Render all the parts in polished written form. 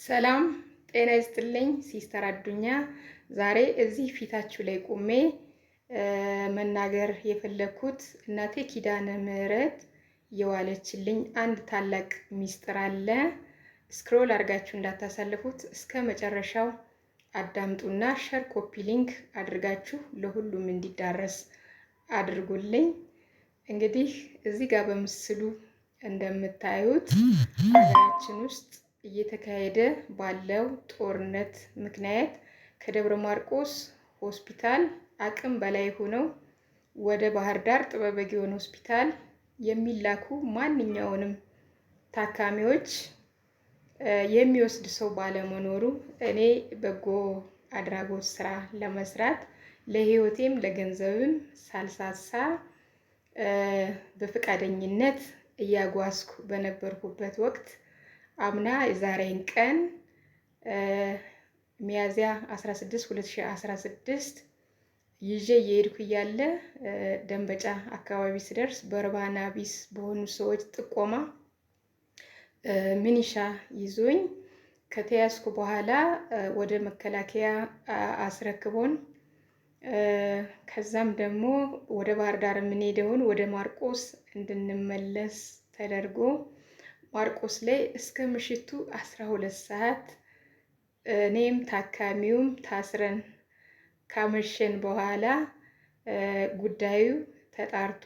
ሰላም ጤና ይስጥልኝ። ሲስተር አዱኛ ዛሬ እዚህ ፊታችሁ ላይ ቆሜ መናገር የፈለኩት እናቴ ኪዳነ ምህረት የዋለችልኝ አንድ ታላቅ ሚስጥር አለ። ስክሮል አድርጋችሁ እንዳታሳልፉት እስከ መጨረሻው አዳምጡና ሸር ኮፒ ሊንክ አድርጋችሁ ለሁሉም እንዲዳረስ አድርጉልኝ። እንግዲህ እዚህ ጋር በምስሉ እንደምታዩት ሀገራችን ውስጥ እየተካሄደ ባለው ጦርነት ምክንያት ከደብረ ማርቆስ ሆስፒታል አቅም በላይ ሆነው ወደ ባህር ዳር ጥበበ ግዮን ሆስፒታል የሚላኩ ማንኛውንም ታካሚዎች የሚወስድ ሰው ባለመኖሩ እኔ በጎ አድራጎት ስራ ለመስራት ለህይወቴም ለገንዘብም ሳልሳሳ በፈቃደኝነት እያጓዝኩ በነበርኩበት ወቅት አምና የዛሬን ቀን ሚያዝያ 16 2016 ይዤ እየሄድኩ እያለ ደንበጫ አካባቢ ስደርስ በርባና ቢስ በሆኑ ሰዎች ጥቆማ ሚኒሻ ይዞኝ ከተያዝኩ በኋላ ወደ መከላከያ አስረክቦን ከዛም ደግሞ ወደ ባህር ዳር የምንሄደውን ወደ ማርቆስ እንድንመለስ ተደርጎ ማርቆስ ላይ እስከ ምሽቱ 12 ሰዓት እኔም ታካሚውም ታስረን ካመሸን በኋላ ጉዳዩ ተጣርቶ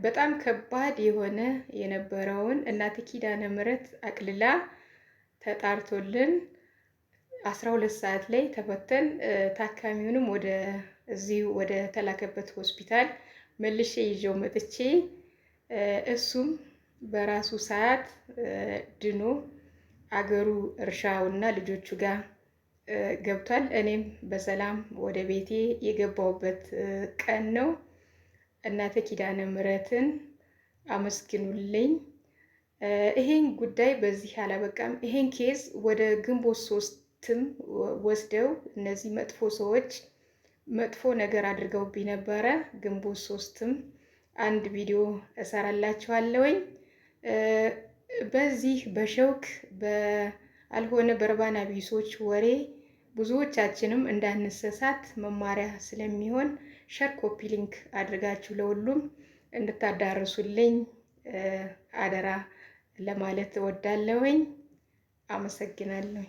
በጣም ከባድ የነበረውን እናቴ ኪዳነ ምህረት አቅልላ ተጣርቶልን 12 ሰዓት ላይ ተፈተን ታካሚውንም ወደ ተላከበት ሆስፒታል መልሼ ይዤው መጥቼ እሱም በራሱ ሰዓት ድኖ አገሩ እርሻውና ልጆቹ ጋር ገብቷል። እኔም በሰላም ወደ ቤቴ የገባሁበት ቀን ነው። እናቴ ኪዳነ ምህረትን አመስግኑልኝ። ይሄን ጉዳይ በዚህ አላበቃም። ይሄን ኬዝ ወደ ግንቦት 3ም ወስደው እነዚህ መጥፎ ሰዎች መጥፎ ነገር አድርገውብኝ ነበረ። ግንቦት 3ም አንድ ቪዲዮ እሰራላችኋለሁኝ። በዚህ በሸውክ በአልሆነ በርባና ቢሶች ወሬ ብዙዎቻችንም እንዳንሰሳት መማሪያ ስለሚሆን ሸር ኮፒ ሊንክ አድርጋችሁ ለሁሉም እንድታዳርሱልኝ አደራ ለማለት እወዳለሁኝ። አመሰግናለሁ።